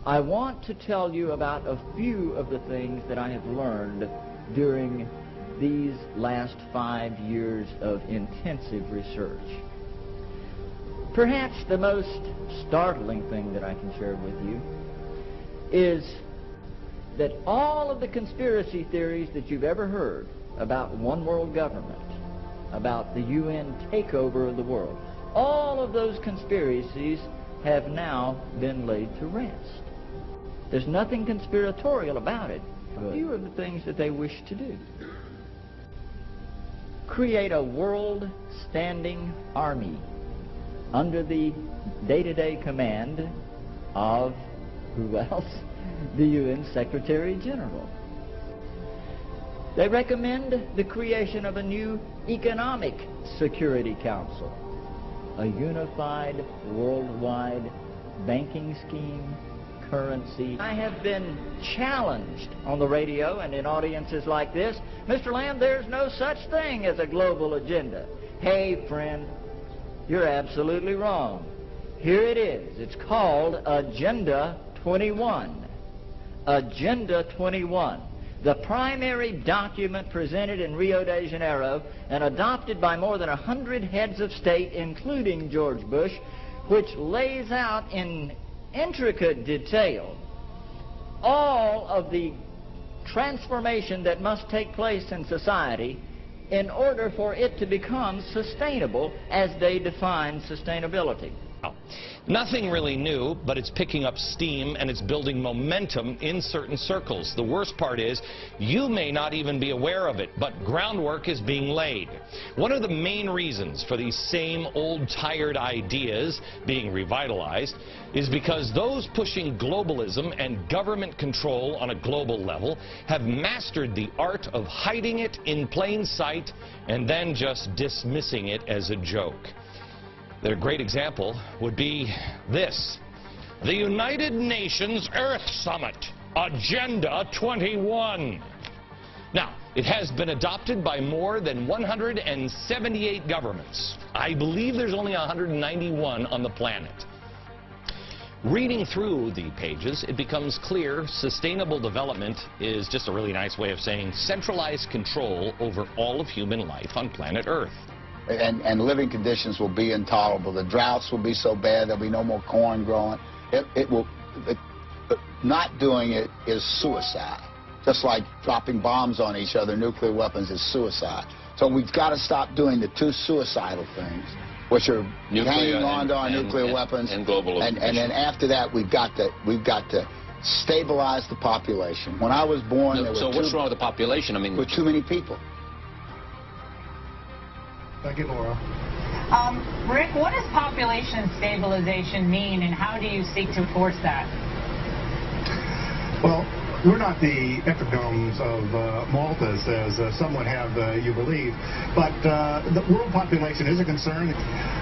I want to tell you about a few of the things that I have learned during these last 5 years of intensive research. Perhaps the most startling thing that I can share with you is that all of the conspiracy theories that you've ever heard about one world government, about the UN takeover of the world, all of those conspiracies have now been laid to rest. There's nothing conspiratorial about it. A few of the things that they wish to do. Create a world-standing army under the day-to-day command of, who else? The UN Secretary General. They recommend the creation of a new Economic Security Council, a unified worldwide banking scheme, currency. I have been challenged on the radio and in audiences like this, Mr. Lamb, there's no such thing as a global agenda. Hey, friend, you're absolutely wrong. Here it is. It's called Agenda 21. Agenda 21. The primary document presented in Rio de Janeiro and adopted by more than 100 heads of state, including George Bush, which lays out in intricate detail all of the transformation that must take place in society in order for it to become sustainable as they define sustainability. Nothing really new, but it's picking up steam and it's building momentum in certain circles. The worst part is you may not even be aware of it, but groundwork is being laid. One of the main reasons for these same old tired ideas being revitalized is because those pushing globalism and government control on a global level have mastered the art of hiding it in plain sight and then just dismissing it as a joke. Their great example would be this: the United Nations Earth Summit, Agenda 21. Now, it has been adopted by more than 178 governments. I believe there's only 191 on the planet. Reading through the pages, it becomes clear sustainable development is just a really nice way of saying centralized control over all of human life on planet Earth. And living conditions will be intolerable. The droughts will be so bad there'll be no more corn growing. Not doing it is suicide. Just like dropping bombs on each other, nuclear weapons is suicide. So we've got to stop doing the two suicidal things, which are hanging on to our nuclear weapons and global. And then after that, we've got to stabilize the population. When I was born, there were what's wrong with the population? I mean, with too many people. Thank you, Laura. Rick, what does population stabilization mean, and how do you seek to enforce that? Well, we're not the epigones of Malthus, as some would have you believe, but the world population is a concern.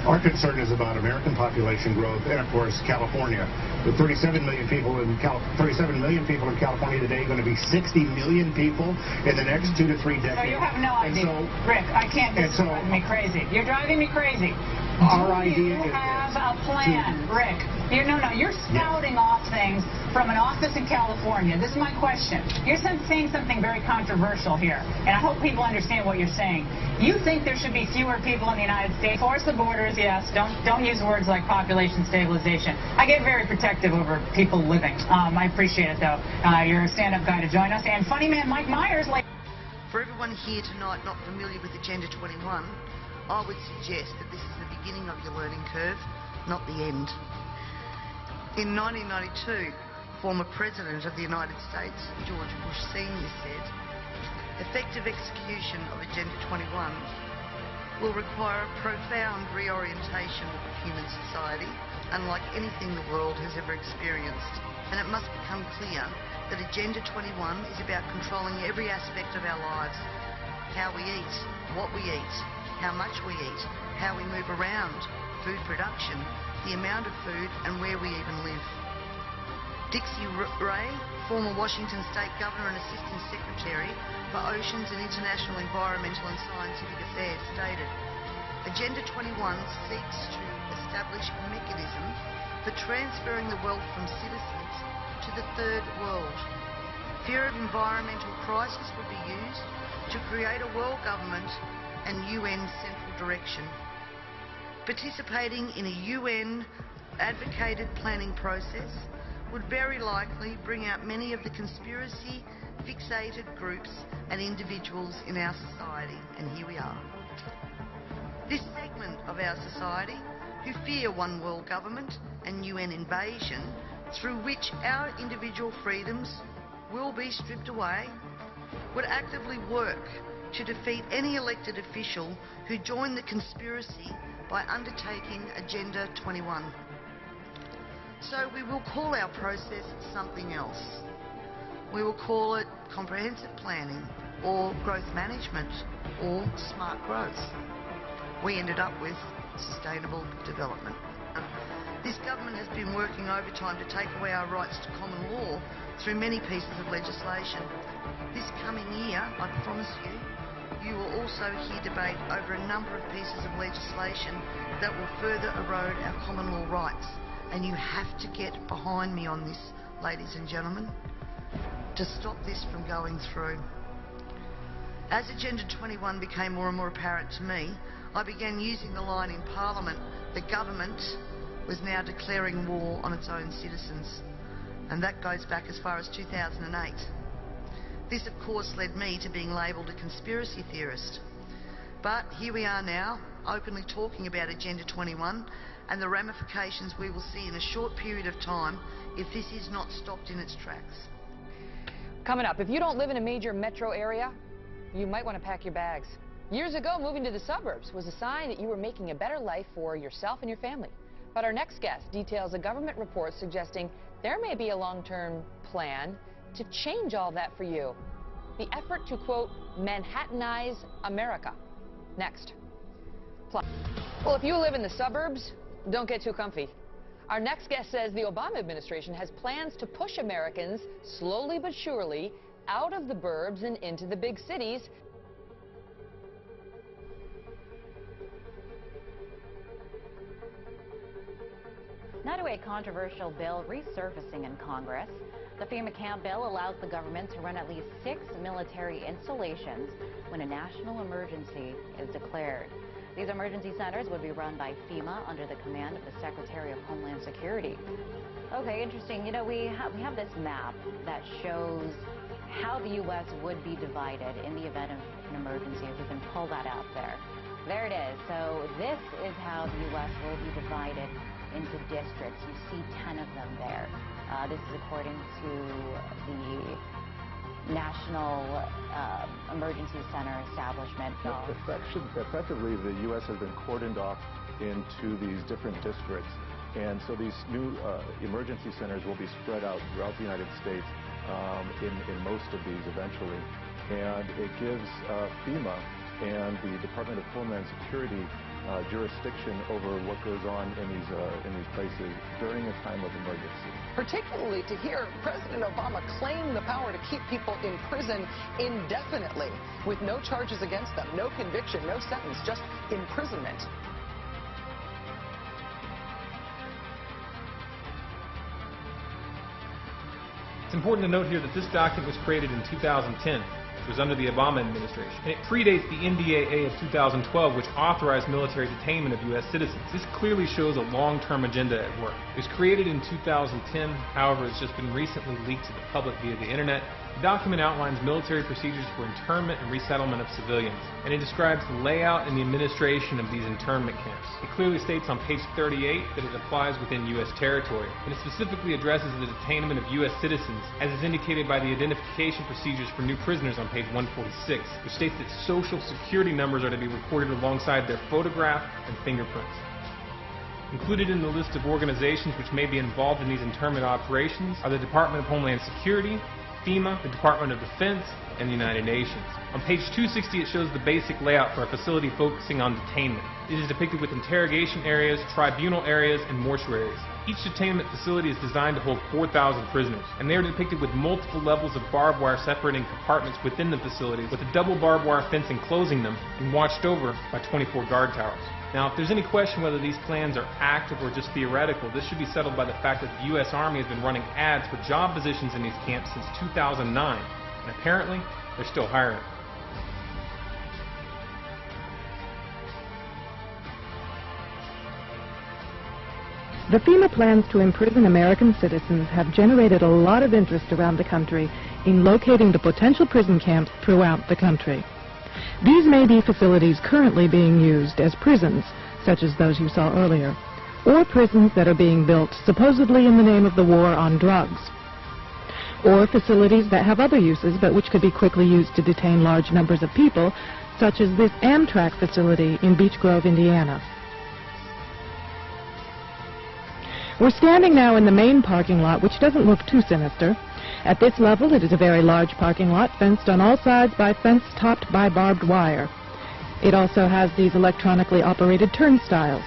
Our concern is about American population growth and, of course, California. With 37 million people in California today, going to be 60 million people in the next 2 to 3 decades. So you have no idea. Rick, I can't. This is driving me crazy. You're driving me crazy. Our idea is have a plan, Rick. You're spouting off things from an office in California. This is my question. You're saying something very controversial here, and I hope people understand what you're saying. You think there should be fewer people in the United States? Force the borders, yes. Don't use words like population stabilization. I get very protective over people living. I appreciate it, though. You're a stand-up guy to join us. And funny man Mike Myers, like... For everyone here tonight not familiar with Agenda 21, I would suggest that this is the beginning of your learning curve, not the end. In 1992, former President of the United States, George Bush Sr. said, effective execution of Agenda 21 will require a profound reorientation of human society, unlike anything the world has ever experienced. And it must become clear that Agenda 21 is about controlling every aspect of our lives. How we eat, what we eat, how much we eat, how we move around, food production, the amount of food, and where we even live. Dixie Ray, former Washington State Governor and Assistant Secretary for Oceans and International Environmental and Scientific Affairs, stated, Agenda 21 seeks to establish a mechanism for transferring the wealth from citizens to the third world. Fear of environmental crisis would be used to create a world government and UN central direction. Participating in a UN advocated planning process would very likely bring out many of the conspiracy fixated groups and individuals in our society, and here we are. This segment of our society who fear one world government and UN invasion, through which our individual freedoms will be stripped away, would actively work to defeat any elected official who joined the conspiracy by undertaking Agenda 21. So we will call our process something else. We will call it comprehensive planning or growth management or smart growth. We ended up with sustainable development. This government has been working overtime to take away our rights to common law through many pieces of legislation. This coming year, I promise you, you will also hear debate over a number of pieces of legislation that will further erode our common law rights. And you have to get behind me on this, ladies and gentlemen, to stop this from going through. As Agenda 21 became more and more apparent to me, I began using the line in Parliament, the government was now declaring war on its own citizens. And that goes back as far as 2008. This, of course, led me to being labelled a conspiracy theorist. But here we are now, openly talking about Agenda 21 and the ramifications we will see in a short period of time if this is not stopped in its tracks. Coming up, if you don't live in a major metro area, you might want to pack your bags. Years ago, moving to the suburbs was a sign that you were making a better life for yourself and your family. But our next guest details a government report suggesting there may be a long-term plan to change all that for you. The effort to, quote, Manhattanize America. Next. Well, if you live in the suburbs, don't get too comfy. Our next guest says the Obama administration has plans to push Americans, slowly but surely, out of the burbs and into the big cities. Now to a controversial bill resurfacing in Congress. The FEMA camp bill allows the government to run at least 6 military installations when a national emergency is declared. These emergency centers would be run by FEMA under the command of the Secretary of Homeland Security. Okay, interesting. You know, we have this map that shows how the U.S. would be divided in the event of an emergency, if we can pull that out there. There it is. So this is how the U.S. will be divided into districts. You see 10 of them there. This is according to the National Emergency Center establishment. Effectively, the U.S. has been cordoned off into these different districts. And so these new emergency centers will be spread out throughout the United States in most of these eventually. And it gives FEMA and the Department of Homeland Security jurisdiction over what goes on in these places during a time of emergency. Particularly to hear President Obama claim the power to keep people in prison indefinitely with no charges against them, no conviction, no sentence, just imprisonment. It's important to note here that this document was created in 2010. It was under the Obama administration, and it predates the NDAA of 2012, which authorized military detainment of U.S. citizens. This clearly shows a long-term agenda at work. It was created in 2010, however, it's just been recently leaked to the public via the internet. The document outlines military procedures for internment and resettlement of civilians, and it describes the layout and the administration of these internment camps. It clearly states on page 38 that it applies within U.S. territory, and it specifically addresses the detainment of U.S. citizens, as is indicated by the identification procedures for new prisoners on page 146, which states that social security numbers are to be recorded alongside their photograph and fingerprints. Included in the list of organizations which may be involved in these internment operations are the Department of Homeland Security, FEMA, the Department of Defense, and the United Nations. On page 260 it shows the basic layout for a facility focusing on detainment. It is depicted with interrogation areas, tribunal areas, and mortuaries. Each detainment facility is designed to hold 4,000 prisoners, and they are depicted with multiple levels of barbed wire separating compartments within the facilities, with a double barbed wire fence enclosing them, and watched over by 24 guard towers. Now, if there's any question whether these plans are active or just theoretical, this should be settled by the fact that the U.S. Army has been running ads for job positions in these camps since 2009, and apparently they're still hiring. The FEMA plans to imprison American citizens have generated a lot of interest around the country in locating the potential prison camps throughout the country. These may be facilities currently being used as prisons, such as those you saw earlier, or prisons that are being built supposedly in the name of the war on drugs, or facilities that have other uses but which could be quickly used to detain large numbers of people, such as this Amtrak facility in Beech Grove, Indiana. We're standing now in the main parking lot, which doesn't look too sinister. At this level, it is a very large parking lot, fenced on all sides by fence topped by barbed wire. It also has these electronically operated turnstiles.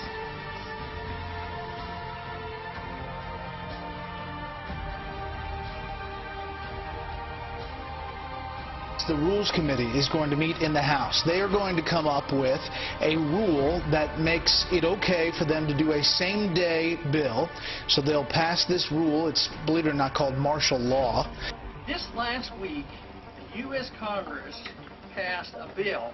The Rules Committee is going to meet in the House. They are going to come up with a rule that makes it okay for them to do a same-day bill. So they'll pass this rule. It's, believe it or not, called martial law. This last week, the U.S. Congress passed a bill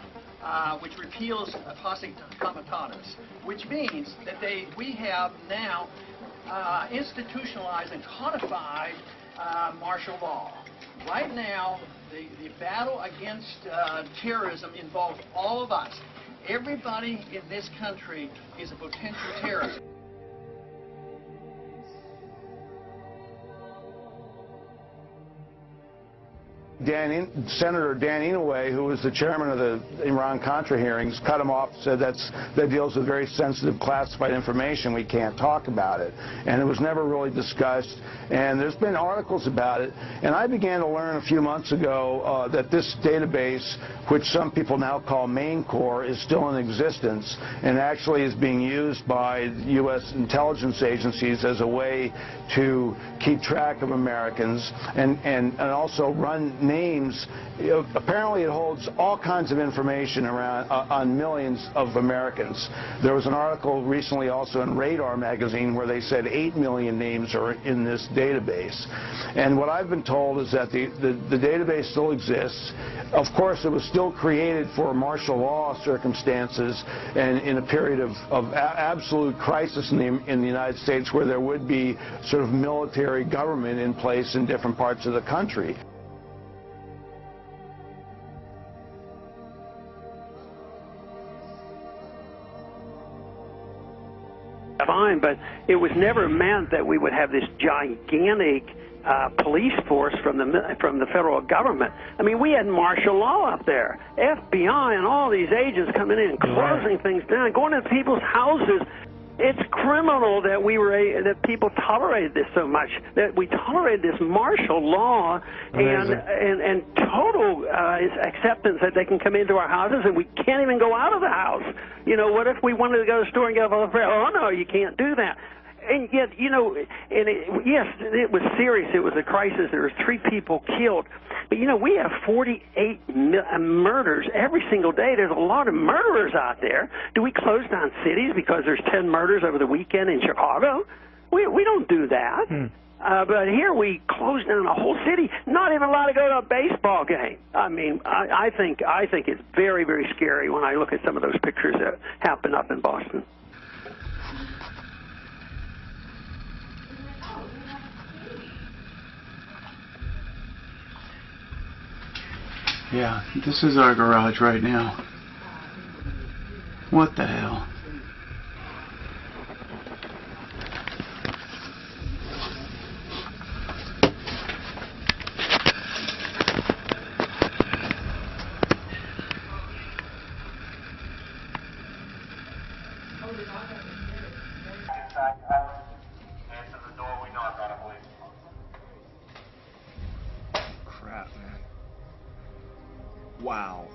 which repeals posse comitatus, which means that we have now institutionalized and codified martial law. Right now, the battle against terrorism involves all of us. Everybody in this country is a potential terrorist. Senator Dan Inouye, who was the chairman of the Iran-Contra hearings, cut him off, said that deals with very sensitive classified information. We can't talk about it. And it was never really discussed. And there's been articles about it. And I began to learn a few months ago that this database, which some people now call Main Core, is still in existence and actually is being used by U.S. intelligence agencies as a way to keep track of Americans and also run names. Apparently it holds all kinds of information around on millions of Americans. There was an article recently also in Radar magazine where they said 8 million names are in this database. And what I've been told is that the database still exists. Of course, it was still created for martial law circumstances and in a period of absolute crisis in the United States, where there would be sort of military government in place in different parts of the country. Fine, but it was never meant that we would have this gigantic police force from the federal government. I mean, we had martial law up there, FBI and all these agents coming in and closing things down, going into people's houses. It's criminal that that people tolerated this so much, that we tolerated this martial law and total acceptance that they can come into our houses and we can't even go out of the house. You know, what if we wanted to go to the store and get a bread? Oh no, you can't do that. And yet, you know, yes, it was serious. It was a crisis. There were 3 people killed. But, you know, we have 48 murders every single day. There's a lot of murderers out there. Do we close down cities because there's 10 murders over the weekend in Chicago? We don't do that. But here we close down a whole city, not even allowed to go to a baseball game. I mean, I think it's very, very scary when I look at some of those pictures that happen up in Boston. Yeah, this is our garage right now. What the hell? Crap, man. Wow.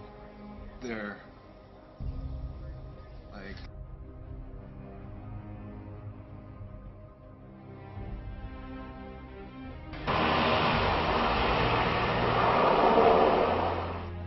They're like...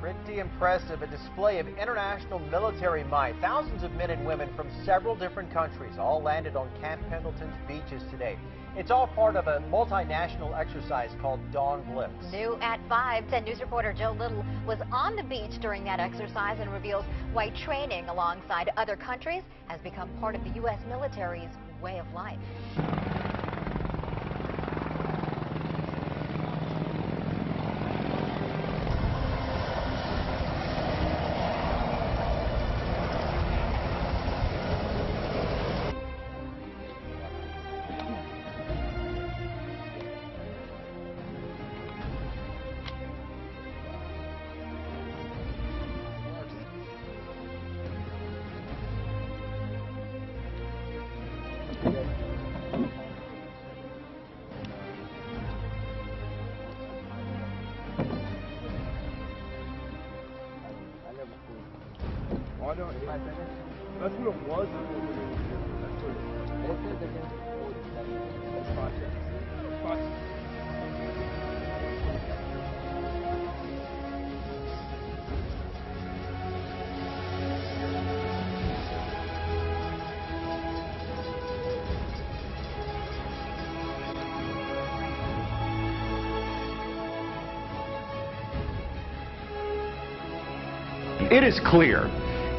Pretty impressive. impressive, a display of international military might. Thousands of men and women from several different countries all landed on Camp Pendleton's beaches today. It's all part of a multinational exercise called Dawn Blitz. New at 5, 10 News reporter Joe Little was on the beach during that exercise and reveals why training alongside other countries has become part of the U.S. military's way of life. That's what it was. It is clear.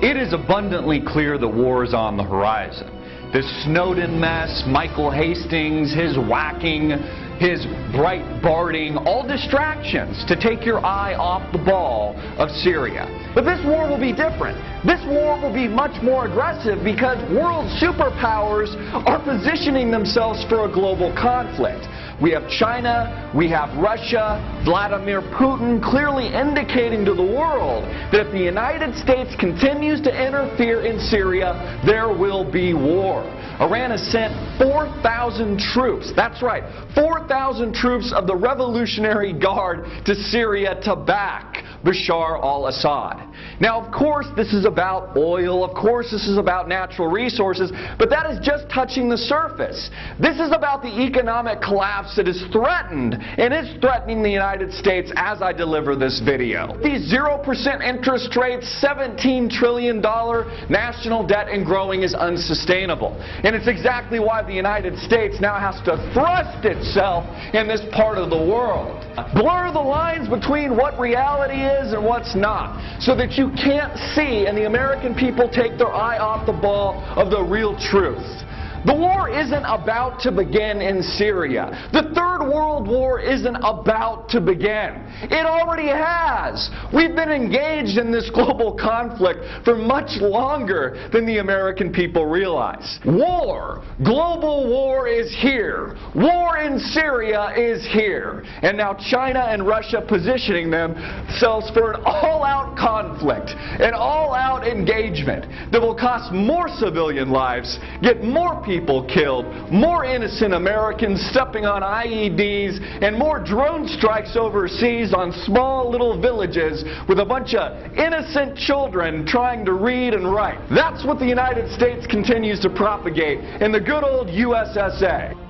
It is abundantly clear the war is on the horizon. This Snowden mess, Michael Hastings, his whacking, his Breitbarting, all distractions to take your eye off the ball of Syria. But this war will be different. This war will be much more aggressive because world superpowers are positioning themselves for a global conflict. We have China, we have Russia, Vladimir Putin clearly indicating to the world that if the United States continues to interfere in Syria, there will be war. Iran has sent 4,000 troops, that's right, 4,000 troops of the Revolutionary Guard to Syria to back Bashar al-Assad. Now, of course, this is about oil, of course, this is about natural resources, but that is just touching the surface. This is about the economic collapse that is threatened and is threatening the United States as I deliver this video. These 0% interest rates, $17 trillion national debt and growing is unsustainable. And it's exactly why the United States now has to thrust itself in this part of the world. Blur the lines between what reality is and what's not, so that you can't see and the American people take their eye off the ball of the real truth. The war isn't about to begin in Syria. The Third World War isn't about to begin. It already has. We've been engaged in this global conflict for much longer than the American people realize. War, global war is here. War in Syria is here. And now China and Russia positioning themselves for an all-out conflict, an all-out engagement that will cost more civilian lives, get more people killed, more innocent Americans stepping on IEDs, and more drone strikes overseas on small little villages with a bunch of innocent children trying to read and write. That's what the United States continues to propagate in the good old USSA.